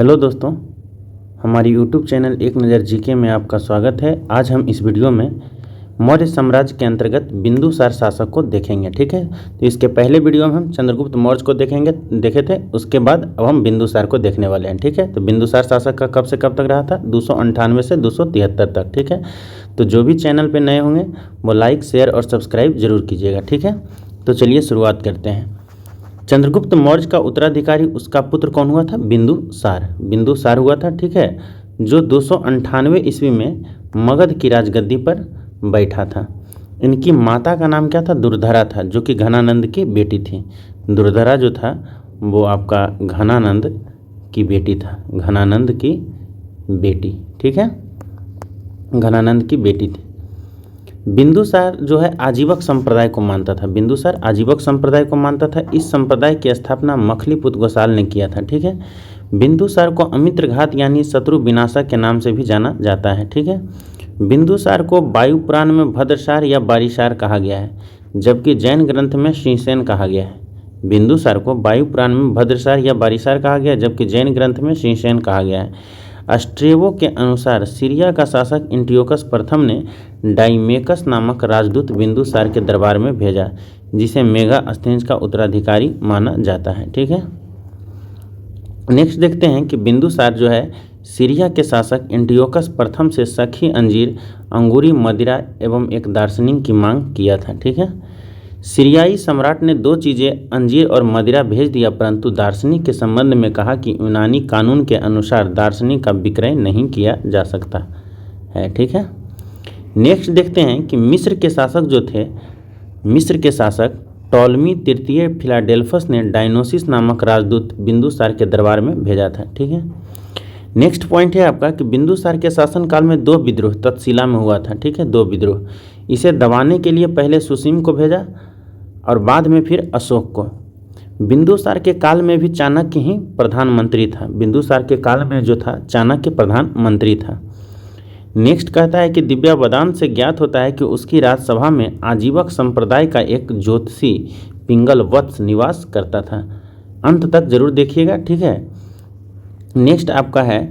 Hello दोस्तों, हमारी YouTube channel एक नज़र जीके में आपका स्वागत है। आज हम इस वीडियो में मौर्य साम्राज्य के अंतर्गत बिंदुसार शासक को देखेंगे। ठीक है, तो इसके पहले वीडियो में हम चंद्रगुप्त मौर्य को देखे थे। उसके बाद अब हम बिंदुसार को देखने वाले हैं। ठीक है, तो बिंदुसार शासक का कब से कब तक रहा था? 298 से 273 तक। ठीक है, तो जो भी चैनल पर नए होंगे वो लाइक, शेयर और सब्सक्राइब जरूर कीजिएगा। ठीक है, तो चलिए शुरुआत करते हैं। चंद्रगुप्त मौर्य का उत्तराधिकारी उसका पुत्र कौन हुआ था? बिंदुसार हुआ था। ठीक है, जो 298 ईस्वी में मगध की राजगद्दी पर बैठा था। इनकी माता का नाम क्या था? दुर्धरा था, जो कि घनानंद की बेटी थी। दुर्धरा जो था वो आपका घनानंद की बेटी था, घनानंद की बेटी। ठीक है, घनानंद की बेटी थी। बिंदुसार जो है आजीवक संप्रदाय को मानता था। बिंदुसार आजीवक संप्रदाय को मानता था। इस संप्रदाय की स्थापना मखलीपुत्र गोसाल ने किया था। ठीक है, बिंदुसार को अमित्रघात यानी शत्रु विनाशक के नाम से भी जाना जाता है। ठीक है, बिंदुसार को वायु पुराण में भद्रसार या बारिसार कहा गया है, जबकि जैन ग्रंथ में सिंहसेन कहा गया है। बिंदुसार को वायु पुराण में भद्रसार या बारिसार कहा गया है, जबकि जैन ग्रंथ में सिंहसेन कहा गया है। स्ट्रेबो के अनुसार सीरिया का शासक एंटियोकस प्रथम ने डाइमेकस नामक राजदूत बिंदुसार के दरबार में भेजा, जिसे मेगास्थेंस का उत्तराधिकारी माना जाता है। ठीक है, नेक्स्ट देखते हैं कि बिंदुसार जो है सीरिया के शासक एंटियोकस प्रथम से सखी, अंजीर, अंगूरी, मदिरा एवं एक दार्शनिक की मांग किया था। ठीक है, सीरियाई सम्राट ने दो चीज़ें अंजीर और मदिरा भेज दिया, परंतु दार्शनिक के संबंध में कहा कि यूनानी कानून के अनुसार दार्शनिक का विक्रय नहीं किया जा सकता है। ठीक है, नेक्स्ट देखते हैं कि मिस्र के शासक टॉलमी तृतीय फिलाडेल्फस ने डायनोसिस नामक राजदूत बिंदुसार के दरबार में भेजा था। ठीक है, नेक्स्ट पॉइंट है आपका कि बिंदुसार के शासनकाल में दो विद्रोह तक्षशिला में हुआ था। ठीक है, दो विद्रोह। इसे दबाने के लिए पहले सुसीम को भेजा और बाद में फिर अशोक को। बिंदुसार के काल में भी चाणक्य ही प्रधानमंत्री था। बिंदुसार के काल में जो था चाणक्य प्रधानमंत्री था। नेक्स्ट कहता है कि दिव्यावदान से ज्ञात होता है कि उसकी राजसभा में आजीवक संप्रदाय का एक ज्योतिषी पिंगल वत्स निवास करता था। अंत तक जरूर देखिएगा। ठीक है, नेक्स्ट आपका है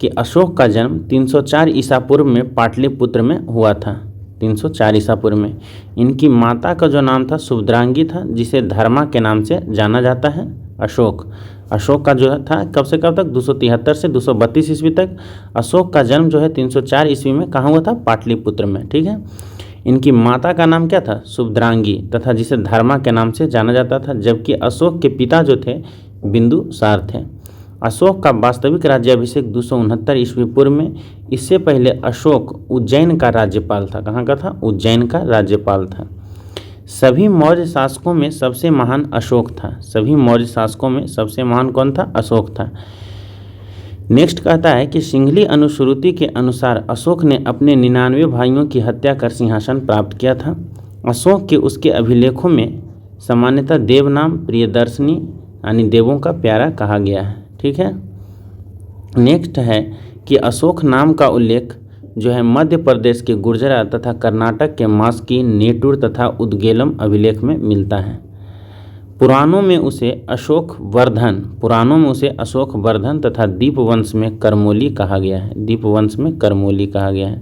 कि अशोक का जन्म 304 ईसा पूर्व में पाटलिपुत्र में हुआ था। 304 ईसा पूर्व में। इनकी माता का जो नाम था सुभद्रांगी था, जिसे धर्मा के नाम से जाना जाता है। अशोक का जो था कब से कब तक? 273 से 232 ईस्वी तक। अशोक का जन्म जो है 304 ईस्वी में कहाँ हुआ था? पाटलिपुत्र में। ठीक है, इनकी माता का नाम क्या था? सुभद्रांगी, तथा जिसे धर्मा के नाम से जाना जाता था। जबकि अशोक के पिता जो थे बिंदुसार थे। अशोक का वास्तविक राज्याभिषेक 269 ईस्वी पूर्व में। इससे पहले अशोक उज्जैन का राज्यपाल था। कहाँ का था? उज्जैन का राज्यपाल था। सभी मौर्य शासकों में सबसे महान अशोक था। सभी मौर्य शासकों में सबसे महान कौन था? अशोक था। नेक्स्ट कहता है कि सिंघली अनुश्रुति के अनुसार अशोक ने अपने 99 भाइयों की हत्या कर सिंहासन प्राप्त किया था। अशोक के उसके अभिलेखों में सामान्यतः देव नाम प्रियदर्शनी यानी देवों का प्यारा कहा गया है। ठीक है, नेक्स्ट है कि अशोक नाम का उल्लेख जो है मध्य प्रदेश के गुर्जरा तथा कर्नाटक के मास्की, नेटूर तथा उदगेलम अभिलेख में मिलता है। पुराणों में उसे अशोक वर्धन तथा दीपवंश में करमोली कहा गया है।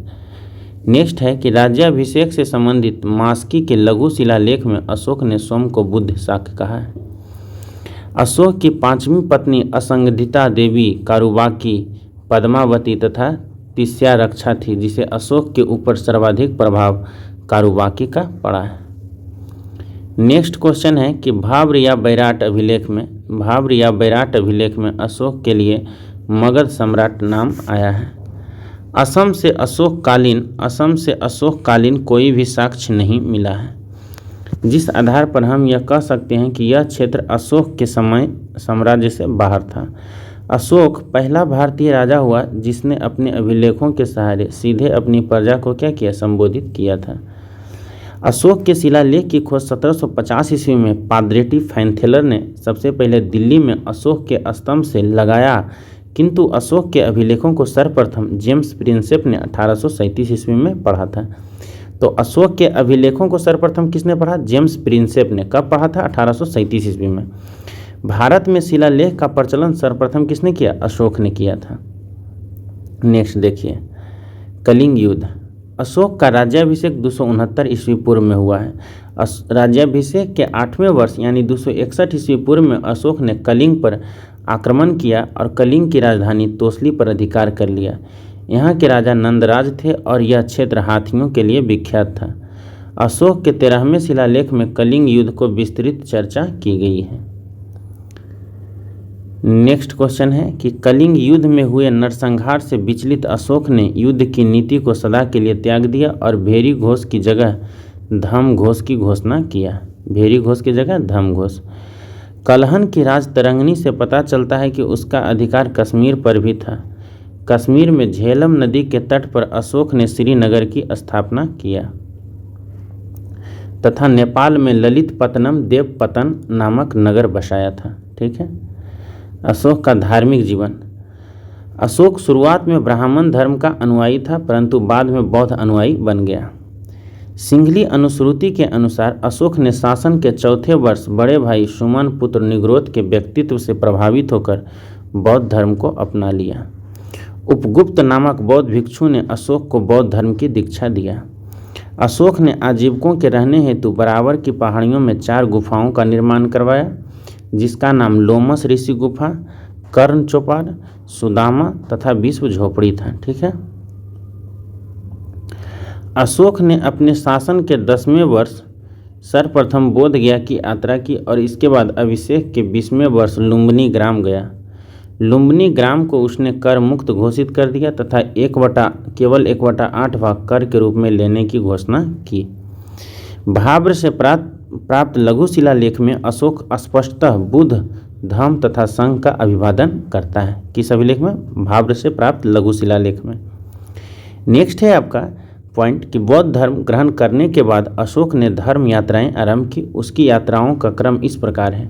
नेक्स्ट है कि राज्याभिषेक से संबंधित मास्की के लघु शिलालेख में अशोक ने सोम को बुद्ध शाक कहा है। अशोक की पांचवी पत्नी असंगठिता देवी कारुबाकी, पद्मावती तथा तिस्या रक्षा थी, जिसे अशोक के ऊपर सर्वाधिक प्रभाव कारुबाकी का पड़ा है। नेक्स्ट क्वेश्चन है कि भाब्र या बैराट अभिलेख में अशोक के लिए मगध सम्राट नाम आया है। असम से अशोक कालीन कोई भी साक्ष्य नहीं मिला है, जिस आधार पर हम यह कह सकते हैं कि यह क्षेत्र अशोक के समय साम्राज्य से बाहर था। अशोक पहला भारतीय राजा हुआ जिसने अपने अभिलेखों के सहारे सीधे अपनी प्रजा को क्या किया? संबोधित किया था। अशोक के शिलालेख की खोज 1750 ईस्वी में पाद्रेटी फैनथेलर ने सबसे पहले दिल्ली में अशोक के स्तंभ से लगाया, किंतु अशोक के अभिलेखों को सर्वप्रथम जेम्स प्रिंसेप ने 1837 ईस्वी में पढ़ा था। तो अशोक के अभिलेखों को सर्वप्रथम किसने पढ़ा? जेम्स प्रिंसेप ने। कब पढ़ा था? 1837 ईस्वी में। भारत में शिलालेख का प्रचलन सर्वप्रथम किसने किया? अशोक ने किया था। नेक्स्ट देखिए, कलिंग युद्ध। अशोक का राज्याभिषेक 269 ईस्वी पूर्व में हुआ है। राज्याभिषेक के 8वें वर्ष यानी 261 ईस्वी पूर्व में अशोक ने कलिंग पर आक्रमण किया और कलिंग की राजधानी तोसली पर अधिकार कर लिया। यहाँ के राजा नंदराज थे और यह क्षेत्र हाथियों के लिए विख्यात था। अशोक के 13वें शिलालेख में कलिंग युद्ध को विस्तृत चर्चा की गई है। नेक्स्ट क्वेश्चन है कि कलिंग युद्ध में हुए नरसंहार से विचलित अशोक ने युद्ध की नीति को सदा के लिए त्याग दिया और भेरी घोष की जगह धम घोष की घोषणा किया। भेरी घोष की जगह धम घोष। कलहन की राजतरंगिणी से पता चलता है कि उसका अधिकार कश्मीर पर भी था। कश्मीर में झेलम नदी के तट पर अशोक ने श्रीनगर की स्थापना किया तथा नेपाल में ललित पत्तनम देवपतन नामक नगर बसाया था। ठीक है। अशोक का धार्मिक जीवन। अशोक शुरुआत में ब्राह्मण धर्म का अनुयायी था परंतु बाद में बौद्ध अनुयायी बन गया। सिंघली अनुश्रुति के अनुसार अशोक ने शासन के चौथे वर्ष बड़े भाई सुमन पुत्र निग्रोध के व्यक्तित्व से प्रभावित होकर बौद्ध धर्म को अपना लिया। उपगुप्त नामक बौद्ध भिक्षु ने अशोक को बौद्ध धर्म की दीक्षा दिया। अशोक ने आजीविकों के रहने हेतु बराबर की पहाड़ियों में 4 गुफाओं का निर्माण करवाया जिसका नाम लोमस ऋषि गुफा, कर्ण चौपाल, सुदामा तथा विश्व झोपड़ी था। ठीक है। अशोक ने अपने शासन के 10वें वर्ष सर्वप्रथम बोध गया की यात्रा की और इसके बाद अभिषेक के 20वें वर्ष लुम्बिनी ग्राम गया। लुम्बिनी ग्राम को उसने कर मुक्त घोषित कर दिया तथा केवल 1/8 भाग कर के रूप में लेने की घोषणा की। भाब्र से प्राप्त लघु शिलालेख में अशोक स्पष्टतः बुद्ध धम्म तथा संघ का अभिवादन करता है। किस अभिलेख में? भाब्र से प्राप्त लघु शिलालेख में। नेक्स्ट है आपका पॉइंट कि बौद्ध धर्म ग्रहण करने के बाद अशोक ने धर्म यात्राएं आरंभ की। उसकी यात्राओं का क्रम इस प्रकार है।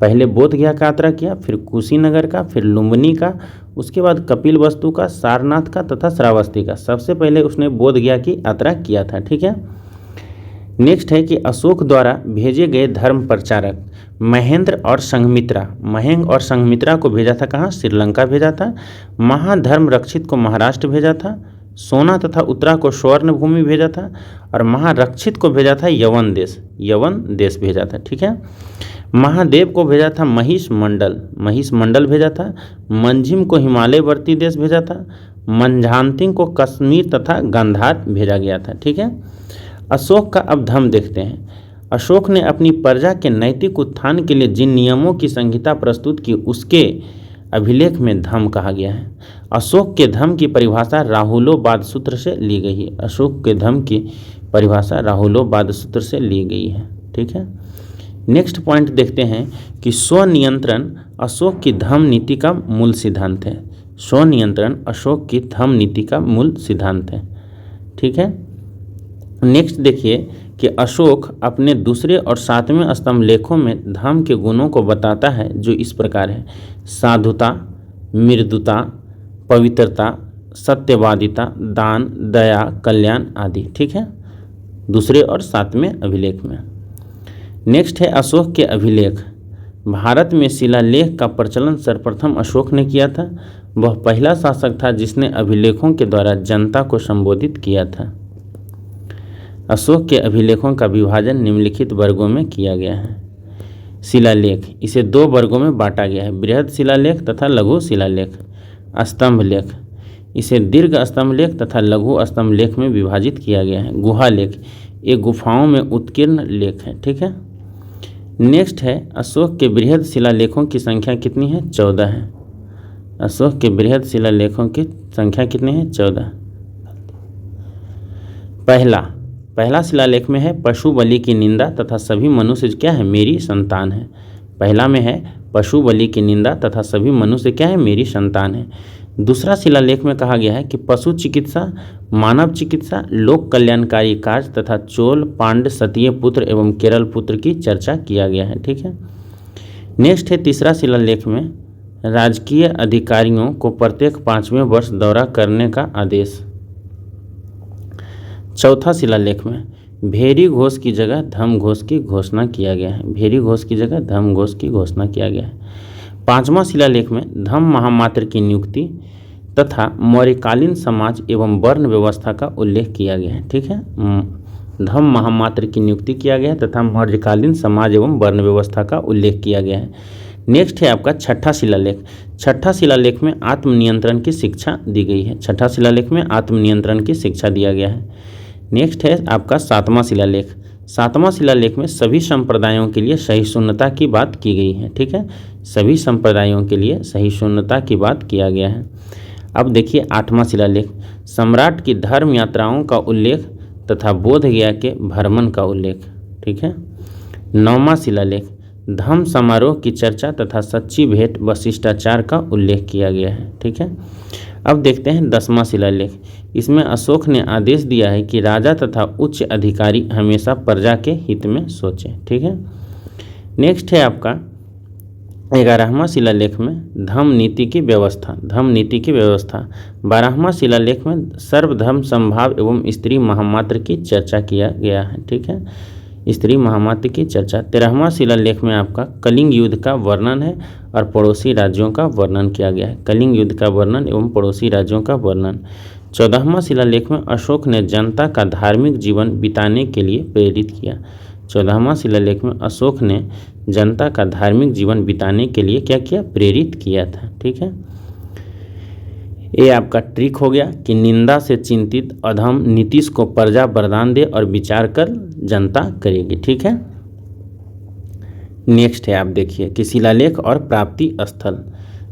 पहले बोध गया का यात्रा किया, फिर कुशीनगर का, फिर लुम्बिनी का, उसके बाद कपिलवस्तु का, सारनाथ का तथा श्रावस्ती का। सबसे पहले उसने बोध गया की यात्रा किया था। ठीक है। नेक्स्ट है कि अशोक द्वारा भेजे गए धर्म प्रचारक महेंद्र और संघमित्रा को भेजा था कहाँ? श्रीलंका भेजा था। महाधर्म रक्षित को महाराष्ट्र भेजा था। सोना तथा उत्तरा को स्वर्ण भूमि भेजा था और महारक्षित को भेजा था यवन देश भेजा था। ठीक है। महादेव को भेजा था महिष मंडल भेजा था। मंझिम को हिमालयवर्ती देश भेजा था। मंझांतिंग को कश्मीर तथा गांधार भेजा गया था। ठीक है। अशोक का अब धम्म देखते हैं। अशोक ने अपनी प्रजा के नैतिक उत्थान के लिए जिन नियमों की संहिता प्रस्तुत की उसके अभिलेख में धम्म कहा गया है। अशोक के धम्म की परिभाषा राहुलोवाद सूत्र से ली गई है। अशोक के धम्म की परिभाषा राहुलोवाद सूत्र से ली गई है। ठीक है। नेक्स्ट पॉइंट देखते हैं कि स्वनियंत्रण अशोक की धम्म नीति का मूल सिद्धांत है। स्वनियंत्रण अशोक की धम्म नीति का मूल सिद्धांत है। ठीक है। नेक्स्ट देखिए कि अशोक अपने दूसरे और 7वें स्तंभ लेखों में धम्म के गुणों को बताता है जो इस प्रकार है: साधुता, मृदुता, पवित्रता, सत्यवादिता, दान, दया, कल्याण आदि। ठीक है। दूसरे और 7वें अभिलेख में। नेक्स्ट है अशोक के अभिलेख। भारत में शिलालेख का प्रचलन सर्वप्रथम अशोक ने किया था। वह पहला शासक था जिसने अभिलेखों के द्वारा जनता को संबोधित किया था। अशोक के अभिलेखों का विभाजन निम्नलिखित वर्गों में किया गया है। शिलालेख, इसे 2 वर्गों में बांटा गया है: बृहद शिलालेख तथा लघु शिलालेख। स्तंभ लेख, इसे दीर्घ स्तंभ लेख तथा लघु स्तंभ लेख में विभाजित किया गया है। गुहा लेख, ये गुफाओं में उत्कीर्ण लेख है। ठीक है। नेक्स्ट है अशोक के बृहद शिलालेखों की संख्या कितनी है? 14 है। अशोक के बृहद शिलालेखों की संख्या कितनी है? 14। पहला शिलालेख में है पशु बलि की निंदा तथा सभी मनुष्य क्या है? मेरी संतान है। पहला में है पशु बलि की निंदा तथा सभी मनुष्य क्या है? मेरी संतान है। दूसरा शिलालेख में कहा गया है कि पशु चिकित्सा, मानव चिकित्सा, लोक कल्याणकारी कार्य तथा चोल, पांड्य, सतीय पुत्र एवं केरल पुत्र की चर्चा किया गया है। ठीक है। नेक्स्ट है तीसरा शिलालेख में राजकीय अधिकारियों को प्रत्येक 5वें वर्ष दौरा करने का आदेश। चौथा शिलालेख में भेरी घोष की जगह धम घोष की घोषणा किया गया है। भेरी घोष की जगह धम घोष की घोषणा किया गया है। 5वां शिलालेख में धम महामात्र की नियुक्ति तथा मौर्यकालीन समाज एवं वर्ण व्यवस्था का उल्लेख किया गया है। ठीक है, धम महामात्र की नियुक्ति किया गया है तथा मौर्यकालीन समाज एवं वर्ण व्यवस्था का उल्लेख किया गया है। नेक्स्ट है आपका 6ठा शिलालेख। 6ठा शिलालेख में आत्मनियंत्रण की शिक्षा दी गई है। 6ठा शिलालेख में आत्मनियंत्रण की शिक्षा दिया गया है। नेक्स्ट है आपका 7वां शिलालेख। 7वां शिलालेख में सभी संप्रदायों के लिए सहिष्णुता की बात की गई है। ठीक है, सभी संप्रदायों के लिए सहिष्णुता की बात किया गया है। अब देखिए 8वां शिलालेख, सम्राट की धर्म यात्राओं का उल्लेख तथा बोध गया के भ्रमण का उल्लेख। ठीक है। 9वां शिलालेख, धम्म समारोह की चर्चा तथा सच्ची भेंट व शिष्टाचार का उल्लेख किया गया है। ठीक है। अब देखते हैं 10वां शिलालेख। इसमें अशोक ने आदेश दिया है कि राजा तथा उच्च अधिकारी हमेशा प्रजा के हित में सोचें। ठीक है। नेक्स्ट है आपका 11वां शिलालेख में धम्म नीति की व्यवस्था। धम्म नीति की व्यवस्था। 12वां शिलालेख में सर्वधर्म समभाव एवं स्त्री महामात्र की चर्चा किया गया है। ठीक है, स्त्री महामात्र की चर्चा। 13वां शिलालेख में आपका कलिंग युद्ध का वर्णन है और पड़ोसी राज्यों का वर्णन किया गया है। कलिंग युद्ध का वर्णन एवं पड़ोसी राज्यों का वर्णन। 14वां शिलालेख में अशोक ने जनता का धार्मिक जीवन बिताने के लिए प्रेरित किया। 14वां शिलालेख में अशोक ने जनता का धार्मिक जीवन बिताने के लिए क्या किया? प्रेरित किया था। ठीक है, ये आपका ट्रिक हो गया कि निंदा से चिंतित अधम नीतीश को प्रजा वरदान दे और विचार कर जनता करेगी। ठीक है। नेक्स्ट है आप देखिए कि शिलालेख और प्राप्ति स्थल।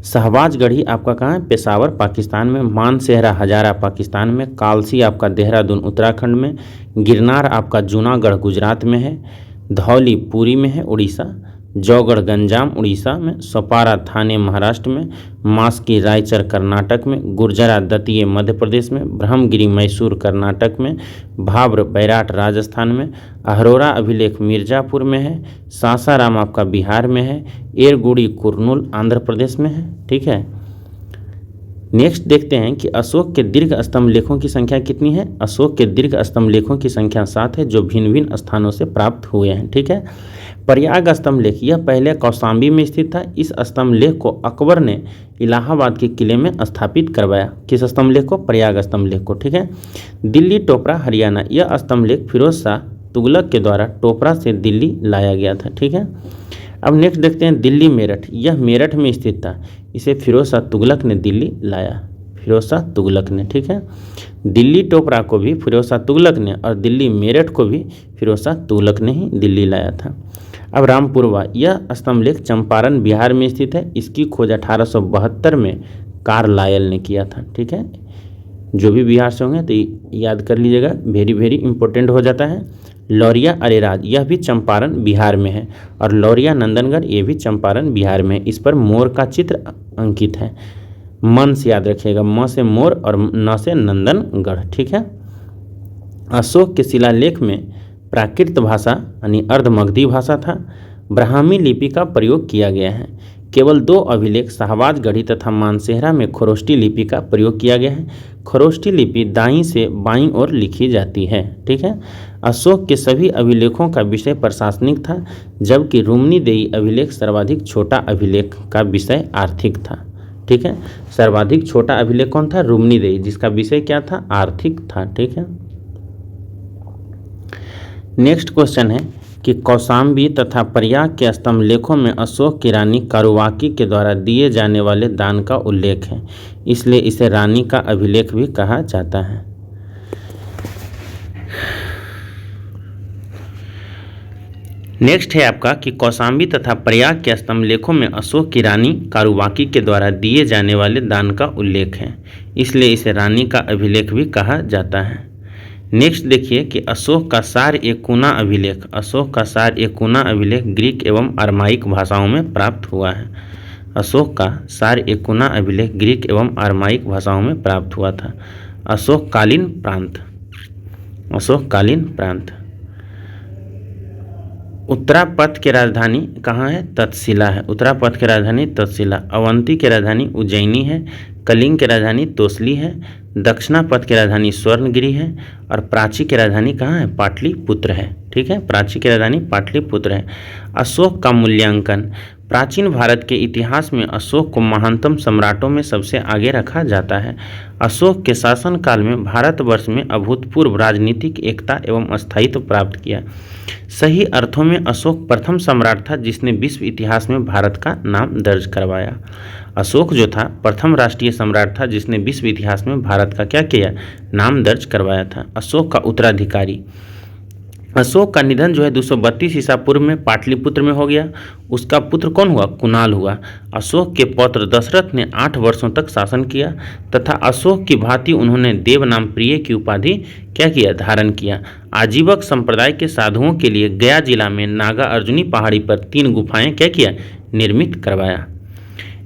शहबाजगढ़ी आपका कहाँ है? पेशावर पाकिस्तान में। मानसेहरा हजारा पाकिस्तान में। कालसी आपका देहरादून उत्तराखंड में। गिरनार आपका जूनागढ़ गुजरात में है। धौली पुरी में है उड़ीसा। जौगढ़ गंजाम उड़ीसा में। सपारा थाने महाराष्ट्र में। मास्की रायचर कर्नाटक में। गुर्जरा दतिये मध्य प्रदेश में। ब्रह्मगिरी मैसूर कर्नाटक में। भाब्र बैराट राजस्थान में। अहरोरा अभिलेख मिर्जापुर में है। सासाराम आपका बिहार में है। एरगुड़ी कुर्नूल आंध्र प्रदेश में है। ठीक है। नेक्स्ट देखते हैं कि अशोक के दीर्घ स्तंभ लेखों की संख्या कितनी है। अशोक के दीर्घ स्तंभ लेखों की संख्या 7 है जो भिन्न भिन्न स्थानों से प्राप्त हुए हैं। ठीक है। प्रयाग स्तंभ लेख, यह पहले कौशाम्बी में स्थित था। इस स्तंभ लेख को अकबर ने इलाहाबाद के किले में स्थापित करवाया। किस स्तंभ लेख को? प्रयाग स्तंभ लेख को। ठीक है। दिल्ली टोपरा हरियाणा, यह स्तंभ लेख फिरोज शाह तुगलक के द्वारा टोपरा से दिल्ली लाया गया था। ठीक है। अब नेक्स्ट देखते हैं दिल्ली मेरठ, यह मेरठ में स्थित था। इसे फिरोज शाह तुगलक ने दिल्ली लाया। फिरोज शाह तुगलक ने। ठीक है। दिल्ली टोपरा को भी फिरोज शाह तुगलक ने और दिल्ली मेरठ को भी फिरोज शाह तुगलक ने ही दिल्ली लाया था। अब रामपुरवा, यह स्तंभ लेख चंपारण बिहार में स्थित है। इसकी खोज 1872 में कार्लायल ने किया था। ठीक है। जो भी बिहार से होंगे तो याद कर लीजिएगा, वेरी वेरी इंपॉर्टेंट हो जाता है। लौरिया अरेराज, यह भी चंपारण बिहार में है। और लौरिया नंदनगढ़, ये भी चंपारण बिहार में है। इस पर मोर का चित्र अंकित है। मन से याद रखिएगा, म से मोर और न से नंदनगढ़। ठीक है। अशोक के शिलालेख में प्राकृत भाषा यानी अर्धमगधी भाषा था। ब्राह्मी लिपि का प्रयोग किया गया है। केवल 2 अभिलेख शाहबाजगढ़ी तथा मानसेहरा में खरोष्टी लिपि का प्रयोग किया गया है। खरोष्टी लिपि दाईं से बाईं ओर लिखी जाती है। ठीक है। अशोक के सभी अभिलेखों का विषय प्रशासनिक था, जबकि रुमनीदेई अभिलेख सर्वाधिक छोटा अभिलेख का विषय आर्थिक था। ठीक है। सर्वाधिक छोटा अभिलेख कौन था? रुमनीदेई, जिसका विषय क्या था? आर्थिक था। ठीक है। नेक्स्ट क्वेश्चन है कि कौशाम्बी तथा प्रयाग के स्तंभ लेखों में अशोक की रानी कारुवाकी के द्वारा दिए जाने वाले दान का उल्लेख है, इसलिए इसे रानी का अभिलेख भी कहा जाता है। नेक्स्ट है आपका कि कौशाम्बी तथा प्रयाग के स्तंभ लेखों में अशोक की रानी कारुवाकी के द्वारा दिए जाने वाले दान का उल्लेख है, इसलिए इसे रानी का अभिलेख भी कहा जाता है। नेक्स्ट देखिए कि अशोक का सार ए कूना अभिलेख। अशोक का सार ए कूना अभिलेख ग्रीक एवं अरमाइक भाषाओं में प्राप्त हुआ है। अशोक का सार ए कूना अभिलेख ग्रीक एवं अरमाइक भाषाओं में प्राप्त हुआ था। अशोककालीन प्रांत। अशोककालीन प्रांत। उत्तरापथ की राजधानी कहाँ है? तक्षशिला है। उत्तरापथ की राजधानी तक्षशिला। अवंती की राजधानी उज्जैनी है। कलिंग की राजधानी तोसली है। दक्षिणापथ की राजधानी स्वर्णगिरी है। और प्राची की राजधानी कहाँ है? पाटलिपुत्र है। ठीक है, प्राची की राजधानी पाटलिपुत्र है। अशोक का मूल्यांकन। प्राचीन भारत के इतिहास में अशोक को महानतम सम्राटों में सबसे आगे रखा जाता है। अशोक के शासनकाल में भारतवर्ष में अभूतपूर्व राजनीतिक एकता एवं स्थायित्व प्राप्त किया। सही अर्थों में अशोक प्रथम सम्राट था जिसने विश्व इतिहास में भारत का नाम दर्ज करवाया। अशोक जो था प्रथम राष्ट्रीय सम्राट था जिसने विश्व इतिहास में भारत का क्या किया? नाम दर्ज करवाया था। अशोक का उत्तराधिकारी। अशोक का निधन जो है 232 ईसा पूर्व में पाटलिपुत्र में हो गया। उसका पुत्र कौन हुआ? कुणाल हुआ। अशोक के पौत्र दशरथ ने 8 वर्षों तक शासन किया तथा अशोक की भांति उन्होंने देव नाम प्रिय की उपाधि क्या किया? धारण किया। आजीवक संप्रदाय के साधुओं के लिए गया जिला में नागा अर्जुनी पहाड़ी पर 3 गुफाएं क्या किया? निर्मित करवाया।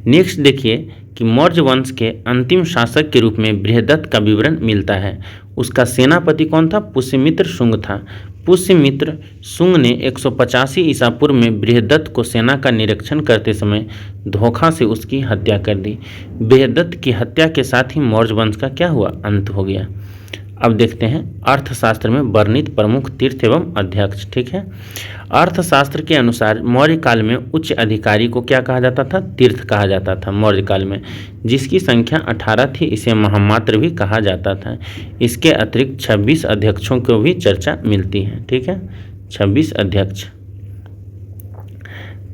नेक्स्ट देखिए कि मौर्य वंश के अंतिम शासक के रूप में बृहदत्त का विवरण मिलता है। उसका सेनापति कौन था? पुष्यमित्र शुंग था। पुष्यमित्र शुंग ने 185 ईसा पूर्व में बृहदत्त को सेना का निरीक्षण करते समय धोखा से उसकी हत्या कर दी। बृहदत्त की हत्या के साथ ही मौर्य वंश का क्या हुआ? अंत हो गया। अब देखते हैं अर्थशास्त्र में वर्णित प्रमुख तीर्थ एवं अध्यक्ष। ठीक है, अर्थशास्त्र के अनुसार मौर्य काल में उच्च अधिकारी को क्या कहा जाता था? तीर्थ कहा जाता था मौर्य काल में, जिसकी संख्या 18 थी। इसे महामात्र भी कहा जाता था। इसके अतिरिक्त 26 अध्यक्षों को भी चर्चा मिलती है। ठीक है, 26 अध्यक्ष।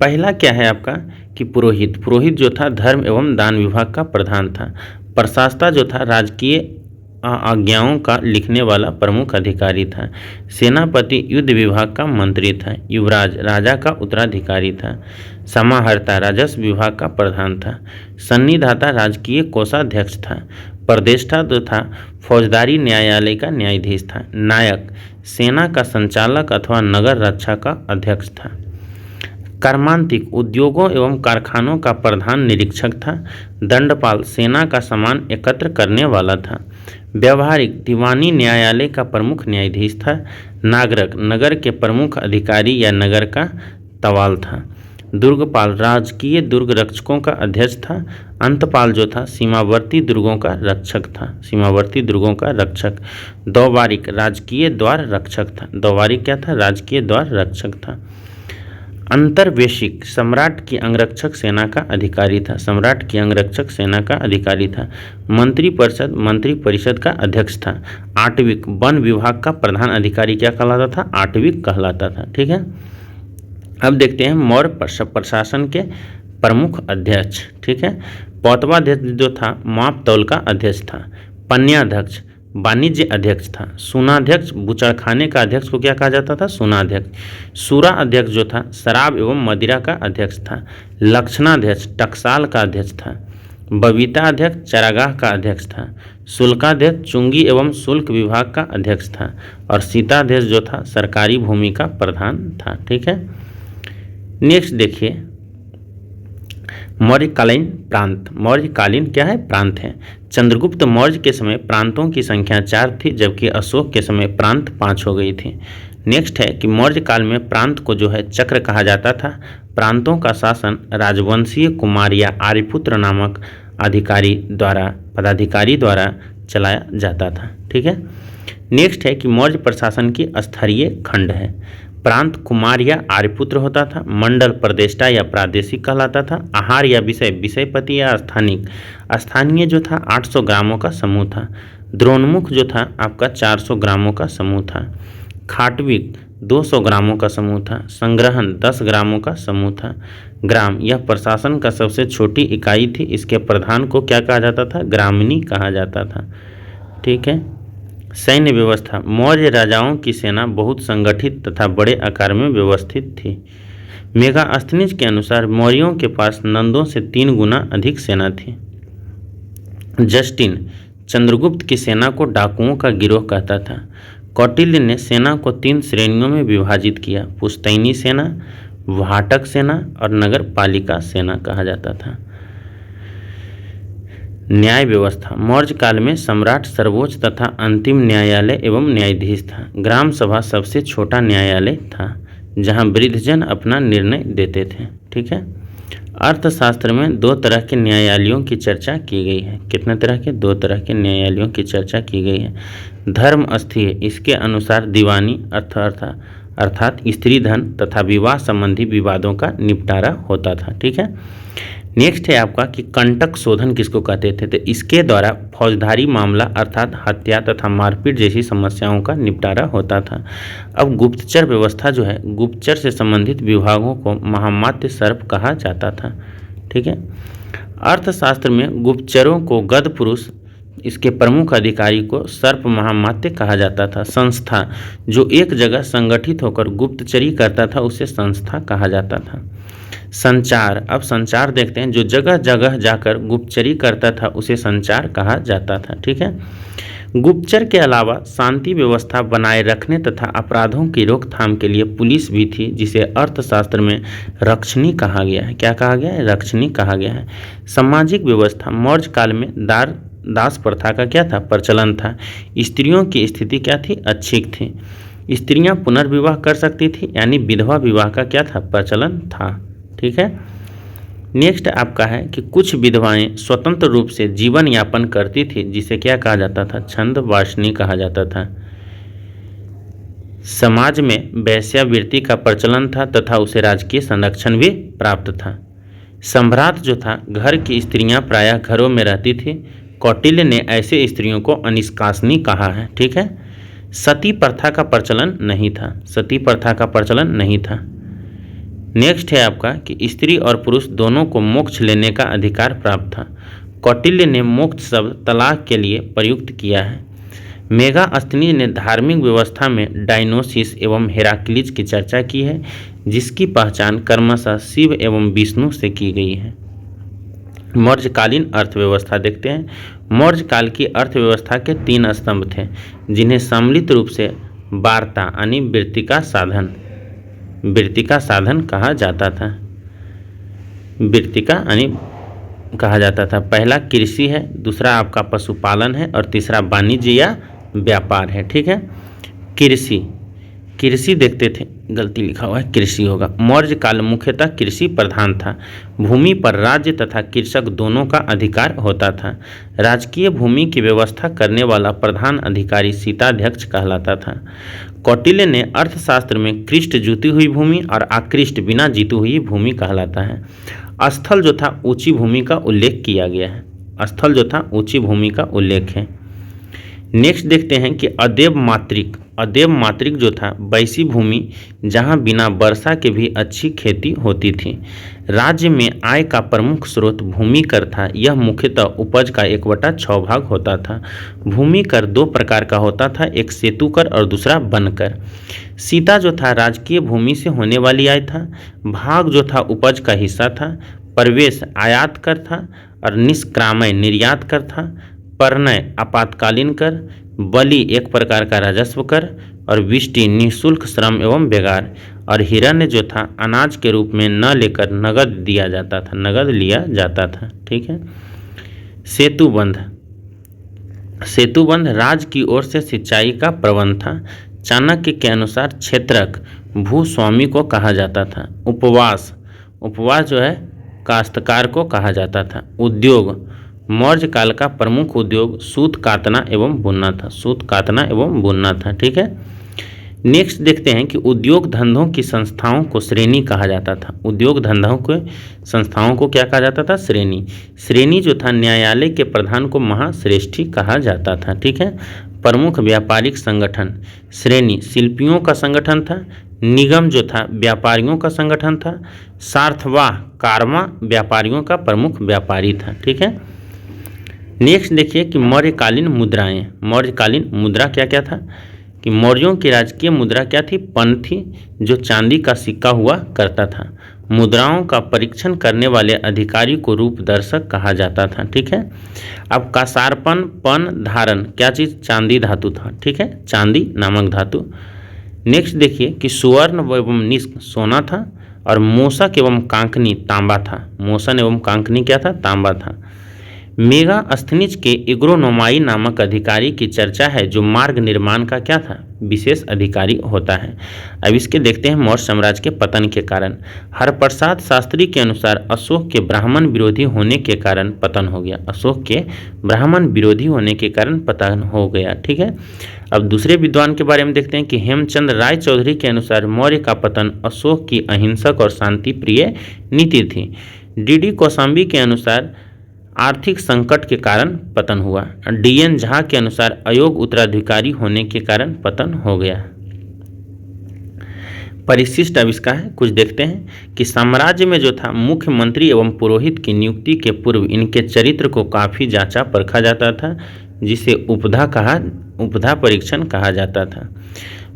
पहला क्या है आपका कि पुरोहित। पुरोहित जो था धर्म एवं दान विभाग का प्रधान था। प्रशासता जो था राजकीय आज्ञाओं का लिखने वाला प्रमुख अधिकारी था। सेनापति युद्ध विभाग का मंत्री था। युवराज राजा का उत्तराधिकारी था। समाहर्ता राजस्व विभाग का प्रधान था। सन्निधाता राजकीय कोषाध्यक्ष था। प्रदेष्टा जो था फौजदारी न्यायालय का न्यायाधीश था। नायक सेना का संचालक अथवा नगर रक्षा का अध्यक्ष था। कर्मांतिक उद्योगों एवं कारखानों का प्रधान निरीक्षक था। दंडपाल सेना का सामान एकत्र करने वाला था। व्यवहारिक दीवानी न्यायालय का प्रमुख न्यायाधीश था। नागरक नगर के प्रमुख अधिकारी या नगर का तवाल था। दुर्गपाल राजकीय दुर्ग रक्षकों का अध्यक्ष था। अंतपाल जो था सीमावर्ती दुर्गों का रक्षक था। सीमावर्ती दुर्गों का रक्षक। दौबारिक राजकीय द्वार रक्षक था। दौबारिक क्या था? राजकीय द्वार रक्षक था। अंतर्वेशिक सम्राट की अंगरक्षक सेना का अधिकारी था। सम्राट की अंगरक्षक सेना का अधिकारी था। मंत्री परिषद मंत्री परिषद का अध्यक्ष था। आटविक वन विभाग का प्रधान अधिकारी क्या कहलाता था? आटविक कहलाता था। ठीक है, अब देखते हैं मौर्य प्रशासन के प्रमुख अध्यक्ष। ठीक है, पौतवाध्यक्ष जो था माप तौल का अध्यक्ष था। पन्याध्यक्ष वाणिज्य अध्यक्ष था। सूनाध्यक्ष बुचड़खाने का अध्यक्ष को क्या कहा जाता था? सूनाध्यक्ष। सूरा अध्यक्ष जो था शराब एवं मदिरा का अध्यक्ष था। लक्षणाध्यक्ष टकसाल का अध्यक्ष था। बबीता अध्यक्ष चरागाह का अध्यक्ष था। शुल्काध्यक्ष चुंगी एवं शुल्क विभाग का अध्यक्ष था। और सीताध्यक्ष जो था सरकारी भूमि का प्रधान था। ठीक है, नेक्स्ट देखिए मौर्यकालीन प्रांत। मौर्यकालीन क्या है? प्रांत है। चंद्रगुप्त मौर्य के समय प्रांतों की संख्या 4 थी जबकि अशोक के समय प्रांत 5 हो गई थी। नेक्स्ट है कि मौर्य काल में प्रांत को जो है चक्र कहा जाता था। प्रांतों का शासन राजवंशीय कुमार या आर्यपुत्र नामक पदाधिकारी द्वारा चलाया जाता था। ठीक है, नेक्स्ट है कि मौर्य प्रशासन की स्तरीय खंड है। प्रांत कुमार या आर्यपुत्र होता था। मंडल प्रदेष्टा या प्रादेशिक कहलाता था। आहार या विषय विषयपति या स्थानिक। स्थानीय जो था 800 ग्रामों का समूह था। द्रोणमुख जो था आपका 400 ग्रामों का समूह था। खाटविक 200 ग्रामों का समूह था। संग्रहण 10 ग्रामों का समूह था। ग्राम यह प्रशासन का सबसे छोटी इकाई थी। इसके प्रधान को क्या कहा जाता था? ग्रामिणी कहा जाता था। ठीक है, सैन्य व्यवस्था। मौर्य राजाओं की सेना बहुत संगठित तथा बड़े आकार में व्यवस्थित थी। मेगास्थनीज के अनुसार मौर्यों के पास नंदों से 3 गुना अधिक सेना थी। जस्टिन चंद्रगुप्त की सेना को डाकुओं का गिरोह कहता था। कौटिल्य ने सेना को 3 श्रेणियों में विभाजित किया। पुश्तैनी सेना, वाहटक सेना और नगर पालिका सेना कहा जाता था। न्याय व्यवस्था। मौर्य काल में सम्राट सर्वोच्च तथा अंतिम न्यायालय एवं न्यायाधीश था। ग्राम सभा सबसे छोटा न्यायालय था। जहाँ वृद्धजन अपना निर्णय देते थे। ठीक है। अर्थशास्त्र में दो तरह के न्यायालयों की चर्चा की गई है। कितने तरह के? दो तरह के न्यायालयों की चर्चा की गई है। धर्म स्थीय, इसके अनुसार दीवानी अर्थात स्त्री धन तथा विवाह संबंधी विवादों का निपटारा होता था। ठीक है। नेक्स्ट है आपका कि कंटक शोधन किसको कहते थे? तो इसके द्वारा फौजदारी मामला अर्थात हत्या तथा मारपीट जैसी समस्याओं का निपटारा होता था। अब गुप्तचर व्यवस्था जो है, गुप्तचर से संबंधित विभागों को महामात्य सर्प कहा जाता था। ठीक है। अर्थशास्त्र में गुप्तचरों को गद पुरुष, इसके प्रमुख अधिकारी को सर्प महामात्य कहा जाता था। संस्था, जो एक जगह संगठित होकर गुप्तचरी करता था उसे संस्था कहा जाता था। संचार, अब संचार देखते हैं, जो जगह जगह जाकर गुप्तचरी करता था उसे संचार कहा जाता था। ठीक है। गुप्तचर के अलावा शांति व्यवस्था बनाए रखने तथा अपराधों की रोकथाम के लिए पुलिस भी थी, जिसे अर्थशास्त्र में रक्षणी कहा गया है। क्या कहा गया है? रक्षणी कहा गया है। सामाजिक व्यवस्था, मौर्य काल में दास प्रथा का क्या था? प्रचलन था। स्त्रियों की स्थिति क्या थी? अच्छी थी। स्त्रियां पुनर्विवाह कर सकती थी, यानी विधवा विवाह का क्या था? प्रचलन था। ठीक है। नेक्स्ट आपका है कि कुछ विधवाएं स्वतंत्र रूप से जीवन यापन करती थी, जिसे क्या कहा जाता था? छंदवासिनी कहा जाता था। समाज में वेश्यावृत्ति का प्रचलन था तथा उसे राजकीय संरक्षण भी प्राप्त था। सम्राट जो था, घर की स्त्रियां प्रायः घरों में रहती थी। कौटिल्य ने ऐसे स्त्रियों को अनिष्कासनी कहा है। ठीक है। सती प्रथा का प्रचलन नहीं था। सती प्रथा का प्रचलन नहीं था। नेक्स्ट है आपका कि स्त्री और पुरुष दोनों को मोक्ष लेने का अधिकार प्राप्त था। कौटिल्य ने मोक्ष शब्द तलाक के लिए प्रयुक्त किया है। मेगास्थनीज ने धार्मिक व्यवस्था में डायनोसिस एवं हेराक्लीज की चर्चा की है, जिसकी पहचान क्रमशः शिव एवं विष्णु से की गई है। मौर्यकालीन अर्थव्यवस्था देखते हैं। मौर्य काल की अर्थव्यवस्था के 3 स्तंभ थे, जिन्हें सम्मिलित रूप से वार्ता यानी वृत्तिका साधन कहा जाता था। वृत्तिका यानी कहा जाता था। पहला कृषि है, दूसरा आपका पशुपालन है और तीसरा वाणिज्य या व्यापार है। ठीक है। कृषि देखते थे, गलती लिखा हुआ है, कृषि होगा। मौर्य काल मुख्यतः कृषि प्रधान था। भूमि पर राज्य तथा कृषक दोनों का अधिकार होता था। राजकीय भूमि की व्यवस्था करने वाला प्रधान अधिकारी शीताध्यक्ष कहलाता था। कौटिल्य ने अर्थशास्त्र में कृष्ट जुती हुई भूमि और आकृष्ट बिना जीती हुई भूमि कहलाता है। स्थल जो था, ऊंची भूमि का उल्लेख किया गया है। स्थल जो था, ऊंची भूमि का उल्लेख है। नेक्स्ट देखते हैं कि अदेव मात्रिक जो था, वैसी भूमि जहां बिना वर्षा के भी अच्छी खेती होती थी। राज्य में आय का प्रमुख स्रोत भूमि कर था। यह मुख्यतः उपज का 1/6 भाग होता था। भूमि कर 2 प्रकार का होता था, एक सेतु कर और दूसरा वन कर। सीता जो था, राजकीय भूमि से होने वाली आय था। भाग जो था, उपज का हिस्सा था। प्रवेश आयात कर था और निष्क्रामय निर्यात कर था। परनय आपातकालीन कर। बलि एक प्रकार का राजस्व कर और विष्टि निःशुल्क श्रम एवं बेगार। और हिरण्य जो था, अनाज के रूप में न लेकर नगद दिया जाता था, नगद लिया जाता था। ठीक है। सेतुबंध राज्य की ओर से सिंचाई का प्रबंध था। चाणक्य के अनुसार क्षेत्रक भूस्वामी को कहा जाता था। उपवास जो है काश्तकार को कहा जाता था। उद्योग, मौर्य काल का प्रमुख उद्योग सूत कातना एवं बुनना था। ठीक है। नेक्स्ट देखते हैं कि उद्योग धंधों की संस्थाओं को श्रेणी कहा जाता था। उद्योग धंधों के संस्थाओं को क्या कहा जाता था? श्रेणी जो था, न्यायालय के प्रधान को महाश्रेष्ठी कहा जाता था। ठीक है। प्रमुख व्यापारिक संगठन, श्रेणी शिल्पियों का संगठन था। निगम जो था, व्यापारियों का संगठन था। सार्थवाह कारवां व्यापारियों का प्रमुख व्यापारी था। ठीक है। नेक्स्ट देखिए कि मौर्यकालीन मुद्रा क्या क्या था? कि मौर्यों की राजकीय मुद्रा क्या थी? पन थी, जो चांदी का सिक्का हुआ करता था। मुद्राओं का परीक्षण करने वाले अधिकारी को रूपदर्शक कहा जाता था। ठीक है। अब कासारपन, पन, धारण क्या चीज़? चांदी धातु था। ठीक है, चांदी नामक धातु। नेक्स्ट देखिए कि सुवर्ण एवं निष्क सोना था और मोसक एवं कांकनी तांबा था। मोसन एवं कांकनी क्या था? तांबा था। मेगास्थनीज के इग्रोनोमाई नामक अधिकारी की चर्चा है जो मार्ग निर्माण का क्या था, विशेष अधिकारी होता है। अब इसके देखते हैं मौर्य साम्राज्य के पतन के कारण। हरप्रसाद शास्त्री के अनुसार अशोक के ब्राह्मण विरोधी होने के कारण पतन हो गया। अशोक के ब्राह्मण विरोधी होने के कारण पतन हो गया। ठीक है। अब दूसरे विद्वान के बारे में देखते हैं कि हेमचंद राय चौधरी के अनुसार मौर्य का पतन अशोक की अहिंसक और शांति प्रिय नीति थी। डी कौशाम्बी के अनुसार आर्थिक संकट के कारण पतन हुआ। डी.एन. झा के अनुसार अयोग्य उत्तराधिकारी होने के कारण पतन हो गया। परिशिष्ट अब इसका है, कुछ देखते हैं कि साम्राज्य में जो था मुख्यमंत्री एवं पुरोहित की नियुक्ति के पूर्व इनके चरित्र को काफ़ी जांचा परखा जाता था, जिसे उपधा परीक्षण कहा जाता था।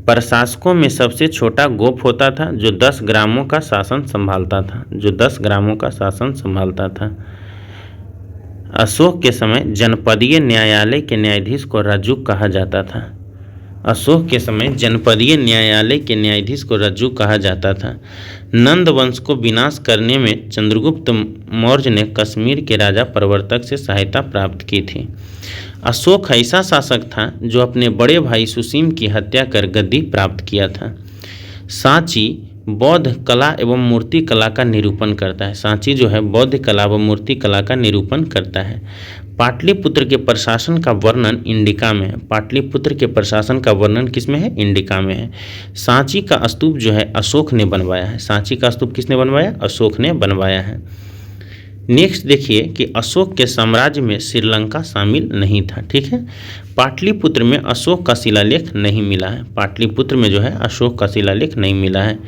प्रशासकों में सबसे छोटा गोप होता था जो 10 ग्रामों का शासन संभालता था। अशोक के समय जनपदीय न्यायालय के न्यायाधीश को रज्जुक कहा जाता था। नंद वंश को विनाश करने में चंद्रगुप्त मौर्य ने कश्मीर के राजा प्रवर्तक से सहायता प्राप्त की थी। अशोक ऐसा शासक था जो अपने बड़े भाई सुसीम की हत्या कर गद्दी प्राप्त किया था। सांची बौद्ध कला एवं मूर्ति कला का निरूपण करता है। सांची जो है बौद्ध कला व मूर्ति कला का निरूपण करता है। पाटलिपुत्र के प्रशासन का वर्णन इंडिका में है। पाटलिपुत्र के प्रशासन का वर्णन किसमें है, इंडिका में है। सांची का स्तूप जो है अशोक ने बनवाया है। सांची का स्तूप किसने बनवाया, अशोक ने बनवाया है। नेक्स्ट देखिए कि अशोक के साम्राज्य में श्रीलंका शामिल नहीं था। ठीक है। पाटलिपुत्र में अशोक का शिलालेख नहीं मिला है। पाटलिपुत्र में जो है अशोक का शिलालेख नहीं मिला है।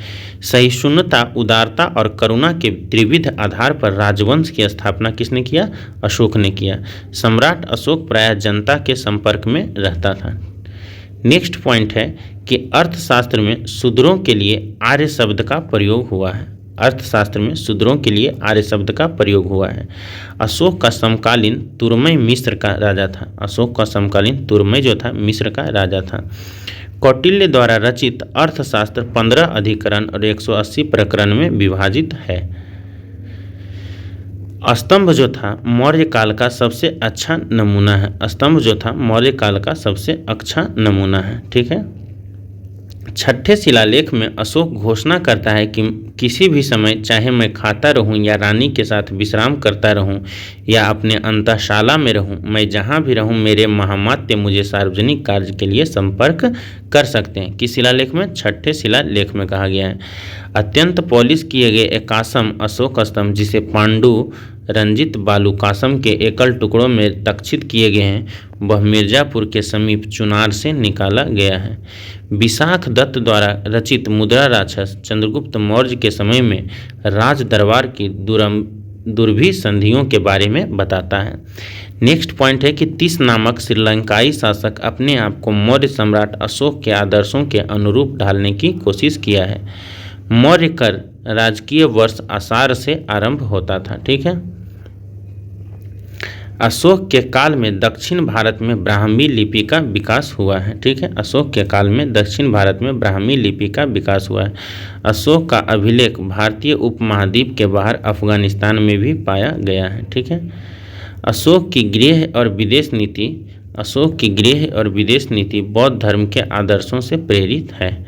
सहिष्णुता, उदारता और करुणा के त्रिविध आधार पर राजवंश की स्थापना किसने किया, अशोक ने किया। सम्राट अशोक प्रायः जनता के संपर्क में रहता था। नेक्स्ट पॉइंट है कि अर्थशास्त्र में शूद्रों के लिए आर्य शब्द का प्रयोग हुआ है। अर्थशास्त्र में शूद्रों के लिए आर्य शब्द का प्रयोग हुआ है। अशोक का समकालीन तुरमय मिस्र का राजा था। अशोक का समकालीन तुरमय जो था मिस्र का राजा था। कौटिल्य द्वारा रचित अर्थशास्त्र 15 अधिकरण और 180 प्रकरण में विभाजित है। स्तंभ जो था मौर्य काल का सबसे अच्छा नमूना है। स्तंभ जो था मौर्य काल का सबसे अच्छा नमूना है। ठीक है। छठे शिलालेख में अशोक घोषणा करता है कि किसी भी समय चाहे मैं खाता रहूं या रानी के साथ विश्राम करता रहूं या अपने अंतःशाला में रहूं, मैं जहां भी रहूं मेरे महामात्य मुझे सार्वजनिक कार्य के लिए संपर्क कर सकते हैं। किस शिलालेख में, छठे शिलालेख में कहा गया है। अत्यंत पॉलिश किए गए एकासम अशोक स्तंभ जिसे पांडु रंजित बालूकासम के एकल टुकड़ों में तक्षित किए गए हैं, वह मिर्जापुर के समीप चुनार से निकाला गया है। विशाख दत्त द्वारा रचित मुद्रा राक्षस चंद्रगुप्त मौर्य के समय में राज दरबार की दुर्भी संधियों के बारे में बताता है। नेक्स्ट पॉइंट है कि तीस नामक श्रीलंकाई शासक अपने आप को मौर्य सम्राट अशोक के आदर्शों के अनुरूप ढालने की कोशिश किया है। मौर्य कर राजकीय वर्ष आषाढ़ से आरंभ होता था। ठीक है। अशोक के काल में दक्षिण भारत में ब्राह्मी लिपि का विकास हुआ है। ठीक है। अशोक के काल में दक्षिण भारत में ब्राह्मी लिपि का विकास हुआ है। अशोक का अभिलेख भारतीय उपमहाद्वीप के बाहर अफगानिस्तान में भी पाया गया है। ठीक है। अशोक की गृह और विदेश नीति बौद्ध धर्म के आदर्शों से प्रेरित है।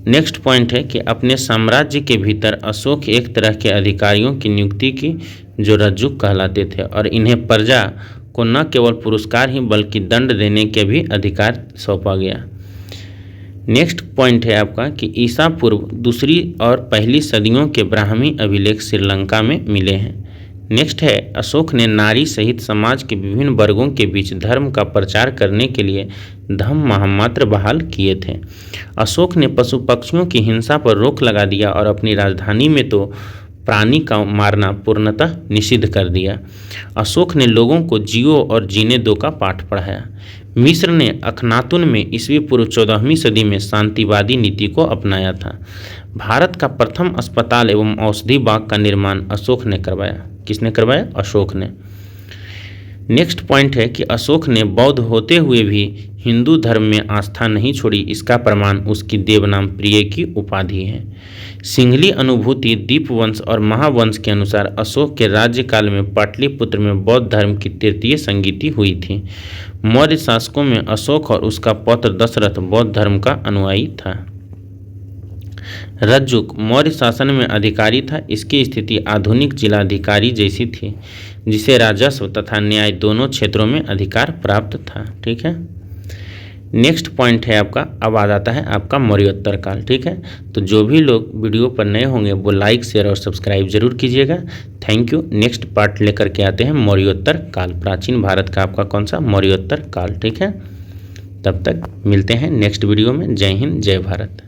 नेक्स्ट पॉइंट है कि अपने साम्राज्य के भीतर अशोक एक तरह के अधिकारियों की नियुक्ति की जो रज्जुक कहलाते थे और इन्हें प्रजा को न केवल पुरस्कार ही बल्कि दंड देने के भी अधिकार सौंपा गया। नेक्स्ट पॉइंट है आपका कि ईसा पूर्व दूसरी और पहली सदियों के ब्राह्मी अभिलेख श्रीलंका में मिले हैं। नेक्स्ट है अशोक ने नारी सहित समाज के विभिन्न वर्गों के बीच धर्म का प्रचार करने के लिए धम्म महामात्र बहाल किए थे। अशोक ने पशु पक्षियों की हिंसा पर रोक लगा दिया और अपनी राजधानी में तो प्राणी का मारना पूर्णतः निषिद्ध कर दिया। अशोक ने लोगों को जियो और जीने दो का पाठ पढ़ाया। मिस्र ने अखनातुन में ईस्वी पूर्व 14वीं सदी में शांतिवादी नीति को अपनाया था। भारत का प्रथम अस्पताल एवं औषधि बाग का निर्माण अशोक ने करवाया। किसने करवाया? अशोक ने। नेक्स्ट पॉइंट है कि अशोक ने बौद्ध होते हुए भी हिंदू धर्म में आस्था नहीं छोड़ी, इसका प्रमाण उसकी देवनाम प्रिय की उपाधि है। सिंहली अनुभूति दीपवंश और महावंश के अनुसार अशोक के राज्यकाल में पाटलिपुत्र में बौद्ध धर्म की तृतीय संगीति हुई थी। मौर्य शासकों में अशोक और उसका पौत्र दशरथ बौद्ध धर्म का अनुयायी था। रज्जुक मौर्य शासन में अधिकारी था। इसकी स्थिति आधुनिक जिलाधिकारी जैसी थी, जिसे राजस्व तथा न्याय दोनों क्षेत्रों में अधिकार प्राप्त था। ठीक है, नेक्स्ट पॉइंट है आपका, अब आ जाता है आपका मौर्योत्तर काल। ठीक है, तो जो भी लोग वीडियो पर नए होंगे वो लाइक शेयर और सब्सक्राइब जरूर कीजिएगा। Thank you. नेक्स्ट पार्ट लेकर के आते हैं मौर्योत्तर काल, प्राचीन भारत का आपका कौन सा मौर्योत्तर काल। ठीक है, तब तक मिलते हैं नेक्स्ट वीडियो में। जय हिंद, जय भारत।